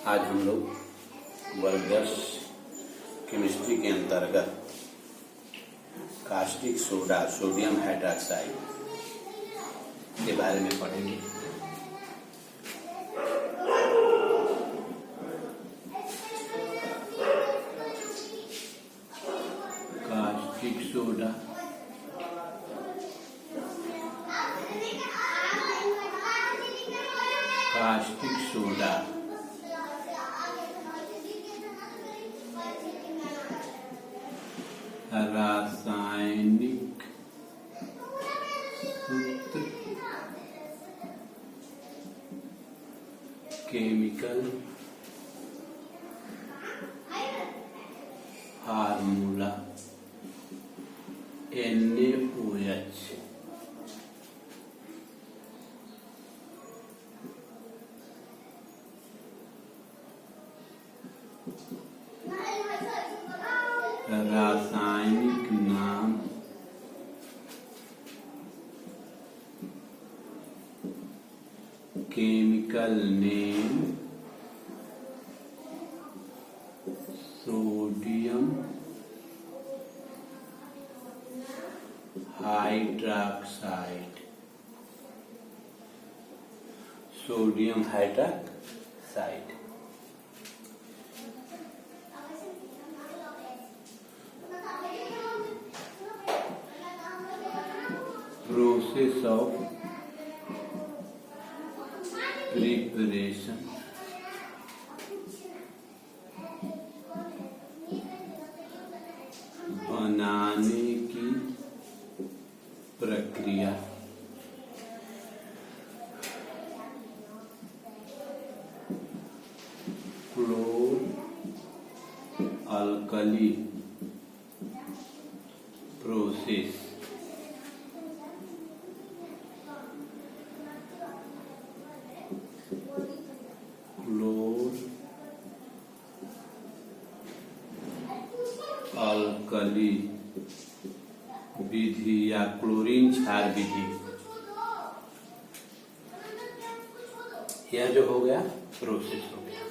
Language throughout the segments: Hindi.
आज हम लोग वर्ग 10 केमिस्ट्री के अंतर्गत कास्टिक सोडा सोडियम हाइड्रोक्साइड के बारे में पढ़ेंगे। कास्टिक सोडा रासायनिक सूत्र केमिकल फार्मूला NaOH रासायनिक नाम chemical name sodium hydroxide process of preparation बनाने की प्रक्रिया क्लोर अल्कली प्रोसेस अल्कली विधि या क्लोरीन क्षार विधि। यह जो हो गया प्रोसेस हो गया।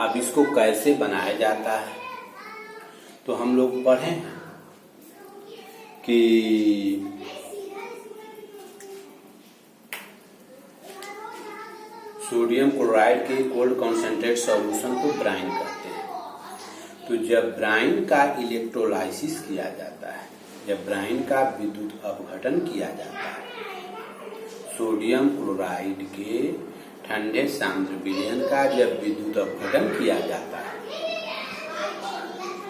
अब इसको कैसे बनाया जाता है तो हम लोग पढ़े कि सोडियम क्लोराइड के कोल्ड कॉन्सेंट्रेट सॉल्यूशन को ब्राइन करते हैं। तो जब ब्राइन का इलेक्ट्रोलाइसिस किया जाता है, जब ब्राइन का विद्युत अपघटन किया जाता है, सोडियम क्लोराइड के ठंडे सांद्र विलयन का जब विद्युत अपघटन किया जाता है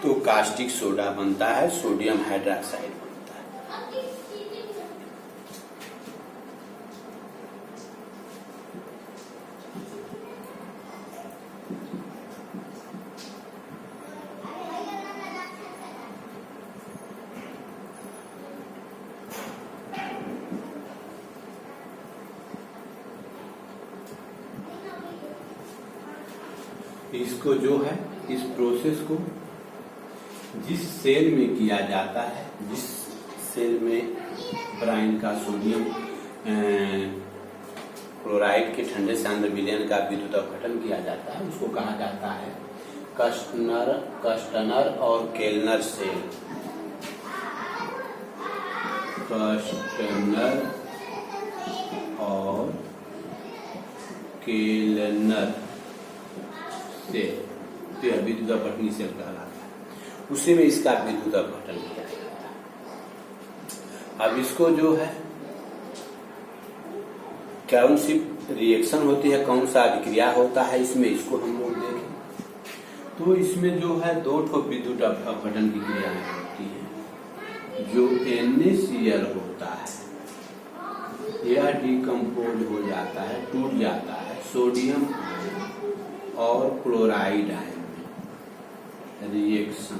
तो कास्टिक सोडा बनता है, सोडियम हाइड्रोक्साइड बनता है। इसको जो है इस प्रोसेस को जिस सेल में किया जाता है, जिस सेल में ब्राइन का सोडियम क्लोराइड के ठंडे सांद्र विलयन का विद्युत अपघटन किया जाता है, उसको कहा जाता है कस्टनर और केल्नर सेल। कस्टनर और केल्नर सेल तो यह विद्युत अपघटनी सेल कहलाता है। उसी में इसका विद्युत अपघटन किया जाता है। अब इसको जो है कौन सी रिएक्शन होती है, कौन सा अभिक्रिया होता है इसमें, इसको हम लोग देखें तो इसमें जो है दो ठो विद्युत अपघटन की क्रियाएं होती है। जो NaCl होता है यह डिकम्पोज हो जाता है, टूट जाता है सोडियम और क्लोराइड आयन में रिएक्शन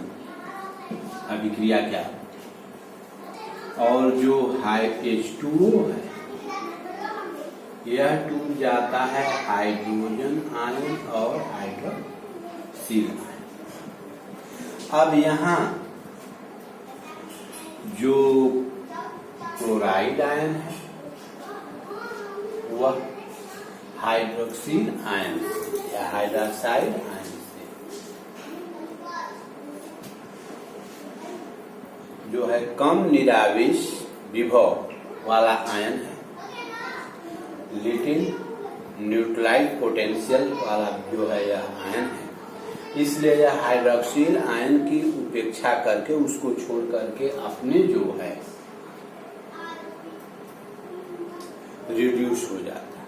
अभिक्रिया क्या होती है। और जो H2O है यह टूट जाता है हाइड्रोजन आयन और हाइड्रोक्सिल आयन। अब यहाँ जो क्लोराइड आयन है वह हाइड्रोक्सिल आयन या हाइड्रोक्साइड आयन से जो है कम निरावेश विभव वाला आयन है, लिटिल न्यूट्रलाइज पोटेंशियल वाला जो है यह आयन है, इसलिए यह हाइड्रोक्सिल आयन की उपेक्षा करके उसको छोड़ करके अपने जो है रिड्यूस हो जाता है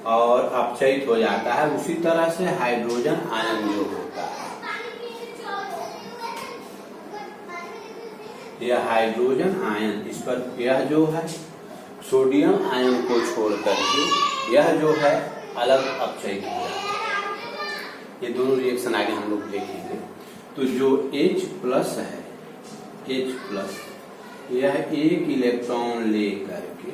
और अपचयित हो जाता है। उसी तरह से हाइड्रोजन आयन जो होता है, यह हाइड्रोजन आयन इस पर यह जो है सोडियम आयन को छोड़ करके यह जो है अलग अपचयित हो जाता है। ये दोनों रिएक्शन आगे हम लोग देखेंगे। तो जो H प्लस है, H प्लस यह एक इलेक्ट्रॉन ले करके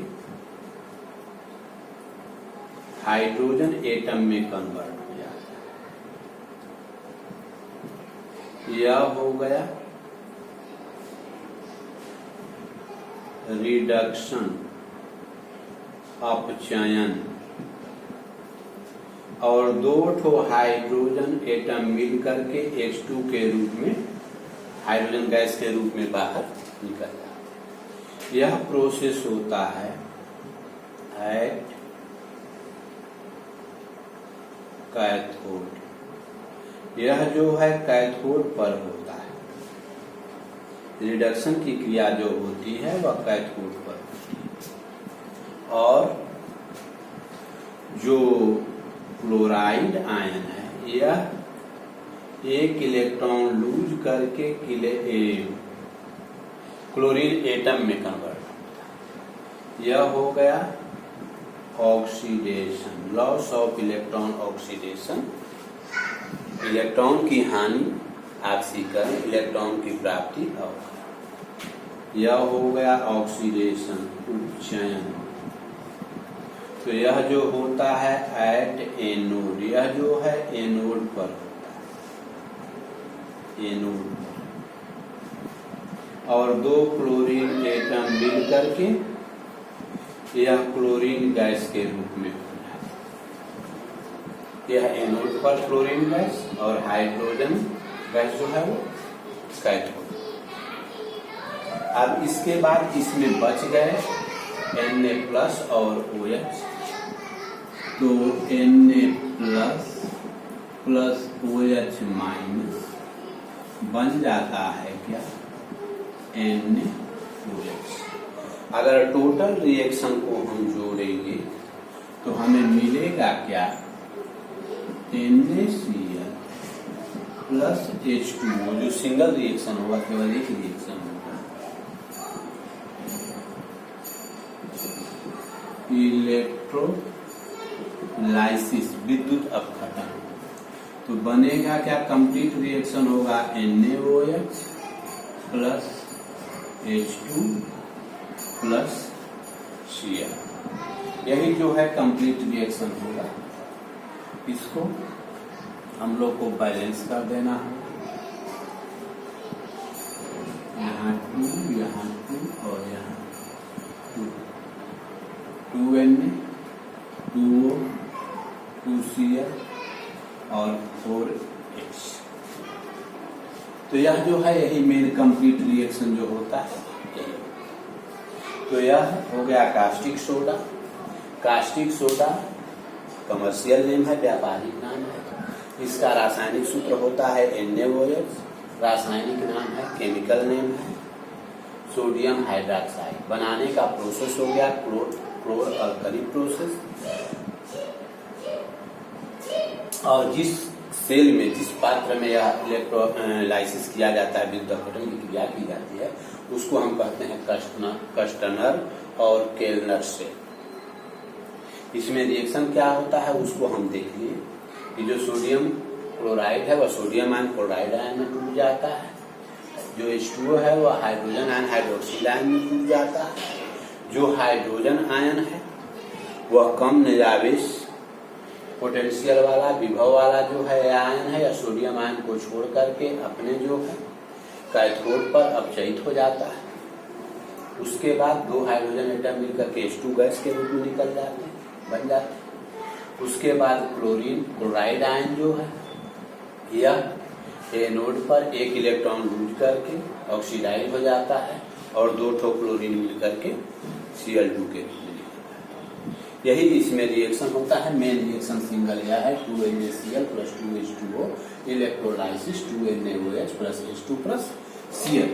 हाइड्रोजन एटम में कन्वर्ट हो जाता है। यह हो गया रिडक्शन, अपचयन, और दो ठो हाइड्रोजन एटम मिल करके H2 के रूप में हाइड्रोजन गैस के रूप में बाहर निकल जाता है। यह प्रोसेस होता है एट कैथोड। यह जो है कैथोड पर होता है, रिडक्शन की क्रिया जो होती है वह कैथोड पर होती है। और जो क्लोराइड आयन है यह एक इलेक्ट्रॉन लूज करके क्लोरीन एटम में कन्वर्ट होता है। यह हो गया oxidation, loss of electron oxidation, electron की हानि, ऑक्सीकरण, इलेक्ट्रॉन की प्राप्ति। और यह हो गया ऑक्सीडेशन, उपचयन। तो यह जो होता है एट एनोड, यह जो है एनोड पर होता है, एनोड पर। और दो क्लोरीन एटम मिल करके यह क्लोरीन गैस के रूप में हो जाता है। यह एनोड पर क्लोरीन गैस और हाइड्रोजन गैस जो है वो कैथोड। अब इसके बाद इसमें बच गए Na प्लस और OH। तो Na प्लस OH माइनस बन जाता है क्या, NaOH। अगर टोटल रिएक्शन को हम जोड़ेंगे तो हमें मिलेगा क्या, NaCl प्लस H2O। जो सिंगल रिएक्शन होगा, केवल एक रिएक्शन होगा, इलेक्ट्रोलाइसिस, विद्युत अपघटन। तो बनेगा क्या, कंप्लीट रिएक्शन होगा NaOH plus H2 plus Cl। यही जो है कंप्लीट रिएक्शन होगा। इसको हम लोग को बैलेंस कर देना है, यहाँ 2, यहाँ 2 और यहाँ 2, 2Na, 2O, 2Cl और 4H। तो यह जो है यही मेन कंप्लीट रिएक्शन जो होता है। तो यह हो गया caustic soda. Caustic soda commercial name है, व्यापारिक नाम है। इसका रासायनिक सूत्र होता है NaOH, रासायनिक नाम है, केमिकल नेम है सोडियम हाइड्रोक्साइड। बनाने का प्रोसेस हो गया क्लोर अल्कली प्रोसेस। और जिस सेल में, जिस पात्र में यह इलेक्ट्रोलाइसिस किया जाता है, विद्युत अपघटन की क्रिया की जाती है, उसको हम कहते हैं कस्टनर और केल्नर सेल। इसमें रिएक्शन क्या होता है उसको हम देख लिए कि जो सोडियम क्लोराइड है वह सोडियम आयन क्लोराइड आयन में टूट जाता है, जो H2O है वह हाइड्रोजन आयन हाइड्रोक्सिल आयन में टूट जाता है। जो हाइड्रोजन आयन है वह कम निरावेश पोटेंशियल वाला, विभव वाला जो है आयन है, या सोडियम आयन को छोड़ करके अपने जो है कैथोड पर अपचयित हो जाता है। उसके बाद दो हाइड्रोजन एटम मिलकर के H2 गैस के रूप में निकल जाते हैं। बन जाते हैं। उसके बाद क्लोरीन क्लोराइड आयन जो है यह एनोड पर एक इलेक्ट्रॉन लूज करके ऑक्सीडाइज हो जाता है और 2 ठो क्लोरीन मिल करके Cl2 के रूप में निकलता है। यही इसमें रिएक्शन होता है। मेन रिएक्शन सिंगल यह है 2NaCl + 2H2O electrolysis 2NaOH + H2 + Cl।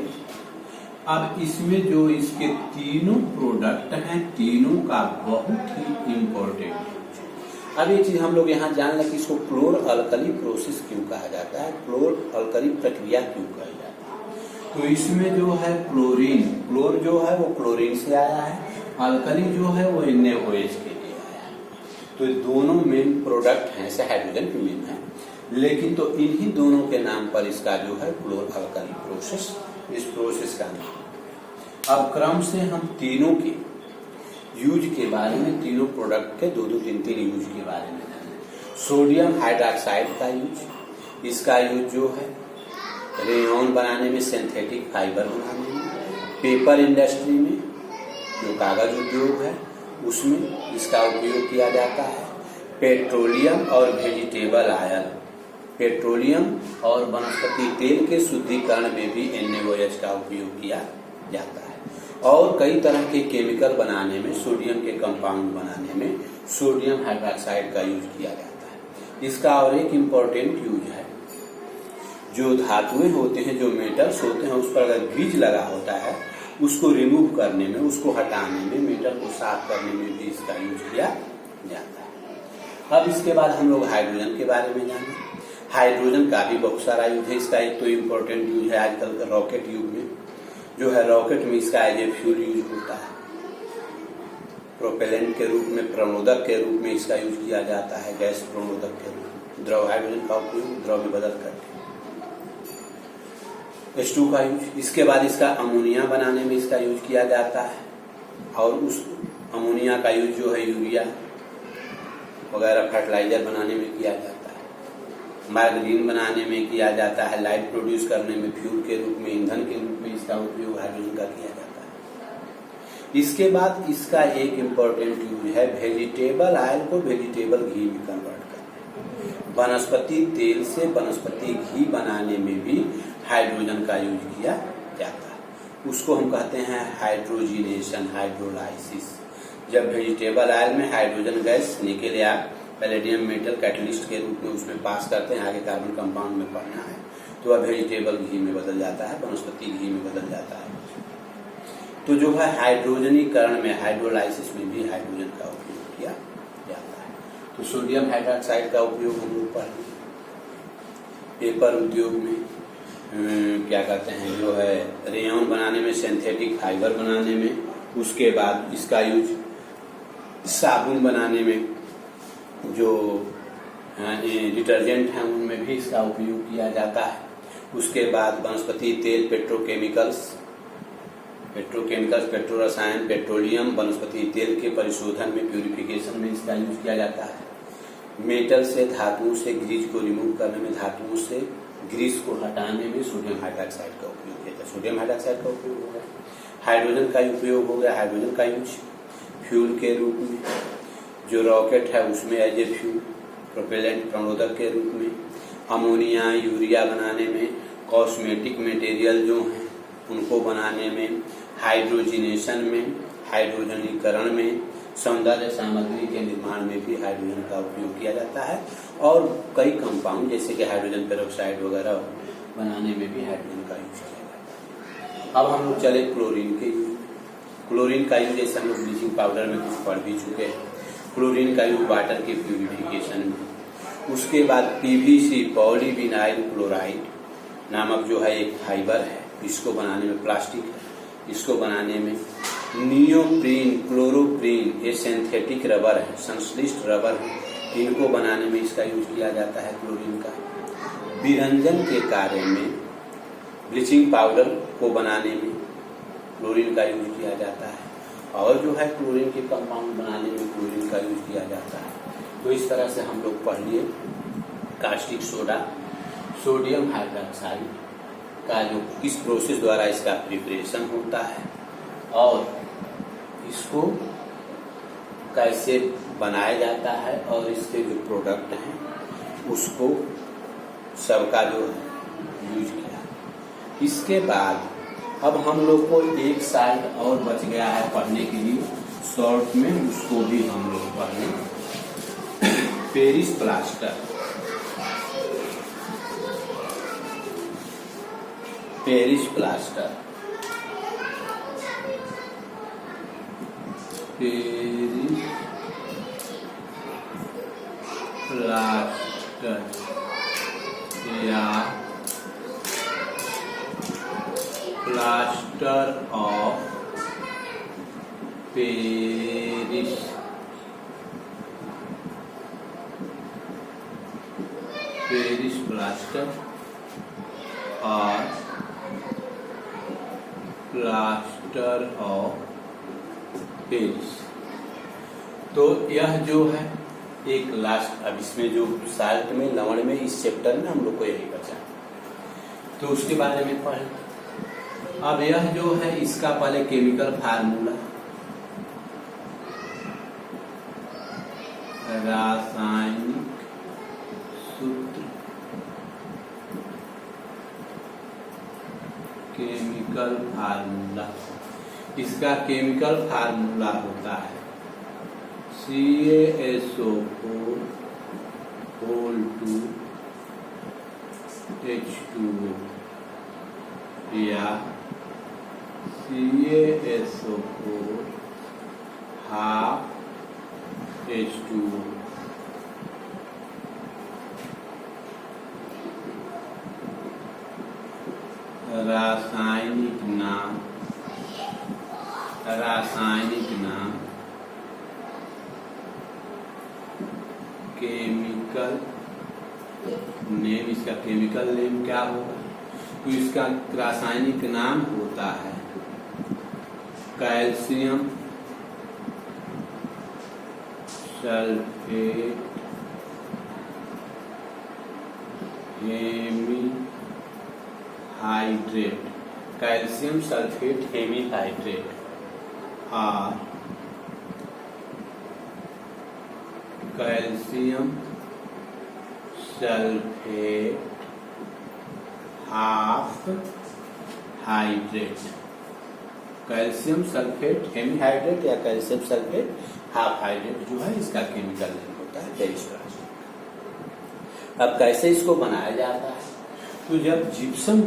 अब इसमें जो इसके तीनों प्रोडक्ट हैं तीनों का बहुत ही इम्पोर्टेंट। अब ये चीज हम लोग यहाँ जान लें कि इसको क्लोर अल्कली प्रोसेस क्यों कहा जाता है, क्लोर अल्कली प्रक्रिया क्यों कही जाती है। तो इसमें जो है क्लोरीन, क्लोर जो है वो क्लोरीन से आया है, अल्कली जो है वो NaOH के लिए आया है। तो दोनों मेन प्रोडक्ट हैं, ऐसे हाइड्रोजन भी मेन है, लेकिन तो इन्हीं दोनों के नाम पर इसका जो है क्लोर अल्कली प्रोसेस, इस प्रोसेस का नाम। अब क्रम से हम तीनों के यूज के बारे में, तीनों प्रोडक्ट के 2-2, 3-3 यूज के बारे में जानें। सोडियम हाइड्रॉक्साइड का यूज, इसका यूज जो है रेयन बनाने में, सिंथेटिक फाइबर बनाने में, पेपर इंडस्ट्री में जो कागज उद्योग है उसमें इसका उपयोग किया जाता है। पेट्रोलियम और वेजिटेबल ऑयल, पेट्रोलियम और वनस्पति तेल के शुद्धिकरण में भी NaOH का उपयोग किया जाता है। और कई तरह के केमिकल बनाने में, सोडियम के कंपाउंड बनाने में सोडियम हाइड्रॉक्साइड का यूज किया जाता है। इसका और एक इम्पोर्टेंट यूज है, जो धातुएं होते हैं, जो मेटल्स होते हैं, उस पर अगर ग्रीज लगा होता है उसको रिमूव करने में, उसको हटाने में, मेटल को साफ करने में भी इसका यूज किया जाता है। अब इसके बाद हम लोग हाइड्रोजन के बारे में जानें। हाइड्रोजन का भी बहुत सारा यूज है। इसका एक तो इम्पोर्टेंट यूज है आजकल के रॉकेट युग में, जो है रॉकेट में इसका एज ए फ्यूल यूज होता है। प्रोपेलेंट के रूप में, प्रणोदक के रूप में इसका यूज किया जाता है, गैस प्रणोदक के रूप में, द्रव हाइड्रोजन का उपयोग द्रव में बदल करके। H2 का यूज, इसके बाद इसका अमोनिया बनाने में इसका यूज किया जाता है, और उस अमोनिया का यूज जो है यूरिया वगैरह फर्टिलाइजर बनाने में किया जाता है, मार्गरीन बनाने में किया जाता है, लाइट प्रोड्यूस करने में फ्यूल के रूप में, ईंधन के रूप में इसका उपयोग हाइड्रोजन का किया जाता है। इसके बाद इसका एक इम्पोर्टेंट यूज है वेजिटेबल ऑयल को वेजिटेबल घी में कन्वर्ट करना। वनस्पति तेल से वनस्पति घी बनाने में भी हाइड्रोजन का यूज किया जाता है। उसको हम कहते हैं हाइड्रोजिनेशन, हाइड्रोलाइसिस। जब वेजिटेबल ऑयल में हाइड्रोजन गैस निकल या पैलेडियम मेटल कैटलिस्ट के रूप में उसमें पास करते हैं, आगे कार्बन कंपाउंड में पढ़ना है, तो वह वेजिटेबल घी में बदल जाता है, वनस्पति घी में बदल जाता है। तो जो है हाइड्रोजनीकरण में, हाइड्रोलाइसिस में भी हाइड्रोजन का उपयोग किया जाता है। तो सोडियम हाइड्रॉक्साइड का उपयोग हम लोग पढ़ते हैं। पेपर उद्योग में क्या कहते हैं, जो है रेयन बनाने में, सिंथेटिक फाइबर बनाने में, उसके बाद इसका यूज साबुन बनाने में, जो डिटर्जेंट हैं उनमें भी इसका उपयोग किया जाता है। उसके बाद वनस्पति तेल, पेट्रोकेमिकल्स, पेट्रो रसायन, पेट्रोलियम, वनस्पति तेल के परिशोधन में, प्यूरिफिकेशन में इसका यूज किया जाता है। मेटल से, धातुओं से ग्रीज को रिमूव करने में, धातुओं से ग्रीस को हटाने में सोडियम हाइड्रॉक्साइड का उपयोग किया जाता है। सोडियम हाइड्रॉक्साइड का उपयोग हो गया, हाइड्रोजन का उपयोग हो गया, हाइड्रोजन का यूज फ्यूल के रूप में, जो रॉकेट है उसमें एज ए फ्यूल, प्रोपेलेंट प्रणोदक के रूप में, अमोनिया यूरिया बनाने में, कॉस्मेटिक मटेरियल जो हैं उनको बनाने में, हाइड्रोजिनेशन में, हाइड्रोजनीकरण में, सौंदर्य सामग्री के निर्माण में भी हाइड्रोजन का उपयोग किया जाता है। और कई कंपाउंड जैसे कि हाइड्रोजन पेरोक्साइड वगैरह बनाने में भी हाइड्रोजन का यूज किया जाता है। अब हम लोग चले क्लोरीन के यूज। क्लोरीन का यूज जैसे हम लोग ब्लीचिंग पाउडर में कुछ पढ़ भी चुके हैं। क्लोरीन का यूज वाटर के प्यूरिफिकेशन में। उसके बाद PVC, पॉलीविनाइल क्लोराइड नामक जो है एक फाइबर है, इसको बनाने में, प्लास्टिक है, इसको बनाने में, नियोप्रीन, क्लोरोप्रीन, ये सिंथेटिक रबर है, संश्लिष्ट रबर है, इनको बनाने में इसका यूज किया जाता है क्लोरीन का। विरंजन के कार्य में, ब्लीचिंग पाउडर को बनाने में क्लोरीन का यूज किया जाता है, और जो है क्लोरीन के कंपाउंड बनाने में क्लोरीन का यूज किया जाता है। तो इस तरह से हम लोग पढ़ लिए कास्टिक सोडा, सोडियम हाइड्रॉक्साइड का जो किस प्रोसेस द्वारा इसका प्रिपरेशन होता है, और इसको कैसे बनाया जाता है और इसके जो प्रोडक्ट हैं उसको सबका जो यूज किया। इसके बाद अब हम लोग को एक साल और बच गया है पढ़ने के लिए शॉर्ट में, उसको भी हम लोग पढ़ने। Paris plaster, Paris plaster, Paris plaster या plaster of Paris, Paris plaster और प्लास्टर ऑफ पेरिस। तो यह जो है एक लास्ट, अब इसमें जो साल्ट में लवण में इस चैप्टर में हम लोग को यही बचा, तो उसके बारे में पढ़े। अब यह जो है इसका पहले केमिकल फार्मूला, रासायनिक सूत्र, केमिकल फार्मूला, इसका केमिकल फार्मूला होता है CaSO4 whole 2 H2O या CaSO4 half H2O। रासायनिक नाम, रासायनिक नाम, केमिकल नेम, इसका केमिकल नेम क्या होगा? तो इसका रासायनिक नाम होता है calcium sulphate hemihydrate, calcium sulphate hemihydrate और calcium sulphate half hydrate, calcium sulphate hemihydrate या कैल्शियम सल्फेट हाफ हाइड्रेट जो है इसका केमिकल नेम होता है पेरिस प्लास्टर। अब कैसे इसको बनाया जाता है? तो जब जिप्सम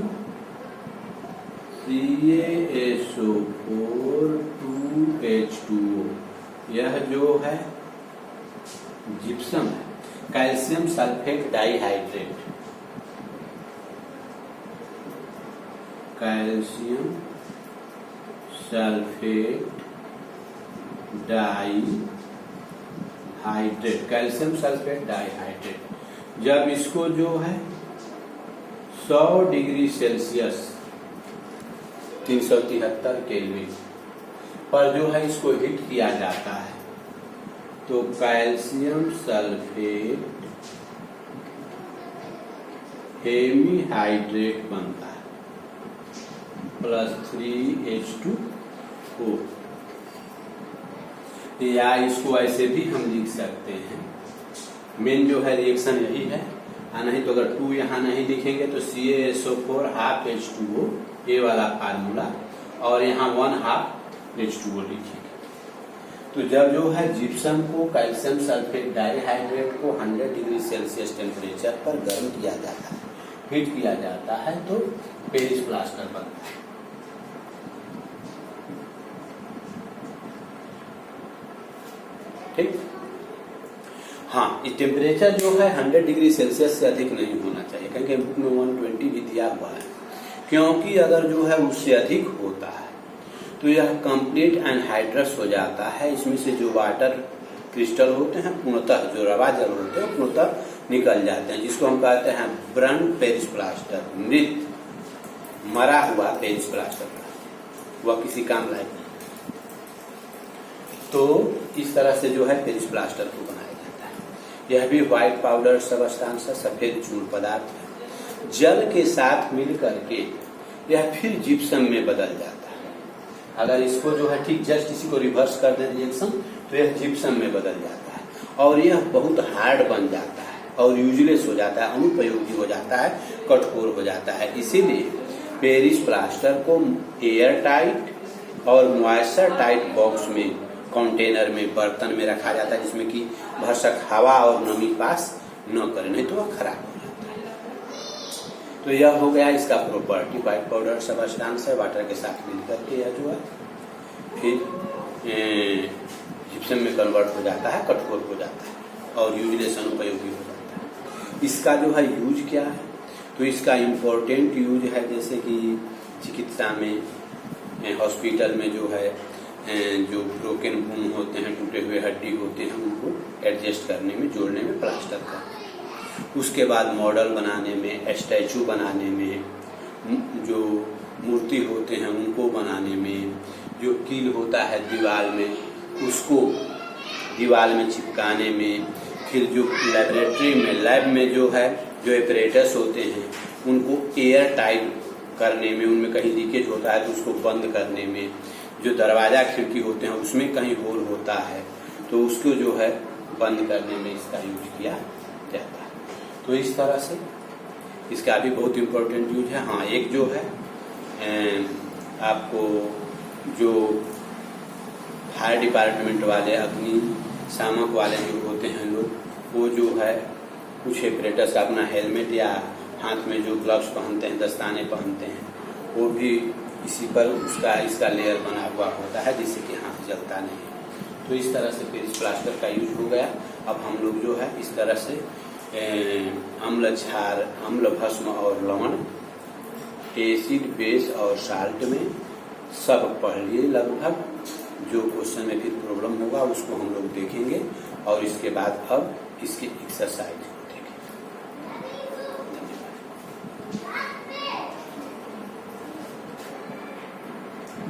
CaSO4 2H2O, यह जो है जिप्सम है, calcium sulphate dihydrate, calcium sulphate dihydrate, calcium sulphate dihydrate, जब इसको जो है 100 डिग्री सेल्सियस 373 केल्विन पर जो है इसको हीट किया जाता है तो कैल्शियम सल्फेट हेमीहाइड्रेट बनता है +3H2O, या इसको ऐसे भी हम लिख सकते हैं। मेन जो है रिएक्शन यही है, नहीं तो अगर 2 यहाँ नहीं लिखेंगे तो CaSO4 हाफ H2O ये वाला फार्मूला और यहाँ 1 हाफ H2O लिखेंगे। तो जब जो है जिप्सम को कैल्शियम सल्फेट डाइहाइड्रेट को 100 डिग्री सेल्सियस टेम्परेचर पर गर्म किया जाता है, हीट किया जाता है तो पेरिस प्लास्टर बनता है। ठीक, हाँ, ये टेम्परेचर जो है 100 डिग्री सेल्सियस से अधिक नहीं होना चाहिए, क्योंकि बुक में 120 भी दिया हुआ है, क्योंकि अगर जो है उससे अधिक होता है तो यह कंप्लीट एनहाइड्रस हो जाता है। इसमें से जो वाटर क्रिस्टल होते हैं पूर्णतः, जो रवा जल होते हैं पूर्णतः निकल जाते हैं, जिसको हम कहते हैं ब्रन पेरिस प्लास्टर, मृत मरा हुआ पेरिस प्लास्टर का, वह किसी काम लायक नहीं। तो इस तरह से जो है पेरिस प्लास्टर को बनाया जाता है। यह भी व्हाइट पाउडर सबस्टांस है, सफेद चूर्ण पदार्थ है, जल के साथ मिल करके यह फिर जिप्सम में बदल जाता है। अगर इसको जो है ठीक जस्ट इसी को रिवर्स कर दें रिएक्शन तो यह जिप्सम में बदल जाता है और यह बहुत हार्ड बन जाता है और यूजलेस हो जाता है, अनुपयोगी हो जाता है, कठोर हो जाता है। इसीलिए पेरिस प्लास्टर को एयर टाइट और मॉइस्चर टाइट बॉक्स में, कंटेनर में, बर्तन में रखा जाता है जिसमें कि भरसक हवा और नमी पास न करे, नहीं तो वह खराब हो जाता है। तो यह हो गया इसका प्रॉपर्टी। व्हाइट पाउडर सबस्टांस है, वाटर के साथ मिल करके यह जो है फिर जिप्सम में कन्वर्ट हो जाता है, कठोर हो जाता है और यूजलेस, अनुपयोगी हो जाता है। इसका जो है यूज क्या है, तो इसका इम्पोर्टेंट यूज है जैसे कि चिकित्सा में, हॉस्पिटल में जो है जो ब्रोकन बोन होते हैं, टूटे हुए हड्डी होते हैं, उनको एडजस्ट करने में, जोड़ने में प्लास्टर करते हैं। उसके बाद मॉडल बनाने में, स्टैचू बनाने में, जो मूर्ति होते हैं उनको बनाने में, जो कील होता है दीवार में उसको दीवार में चिपकाने में, फिर जो लेबोरेटरी में, लैब में जो है जो एपरेटस होते हैं उनको एयर टाइट करने में, उनमें कहीं लीकेज होता है तो उसको बंद करने में, जो दरवाजा खिड़की होते हैं उसमें कहीं होल होता है तो उसको जो है बंद करने में इसका यूज किया जाता है। तो इस तरह से इसका भी बहुत इम्पोर्टेंट यूज है। हाँ, एक जो है आपको जो फायर डिपार्टमेंट वाले, अग्निशामक वाले जो होते हैं लोग, वो जो है कुछ एपरेटस अपना हेलमेट या हाथ में जो ग्लव्स पहनते हैं, दस्ताने पहनते हैं, वो भी इसी पर इसका लेयर बना हुआ होता है जिससे कि हाथ जलता नहीं। तो इस तरह से पेरिस प्लास्टर का यूज हो गया। अब हम लोग जो है इस तरह से अम्ल क्षार, अम्ल भस्म और लवण, एसिड, बेस और साल्ट में सब पढ़ लिए लगभग। जो क्वेश्चन में फिर प्रॉब्लम होगा उसको हम लोग देखेंगे और इसके बाद अब इसकी एक्सरसाइज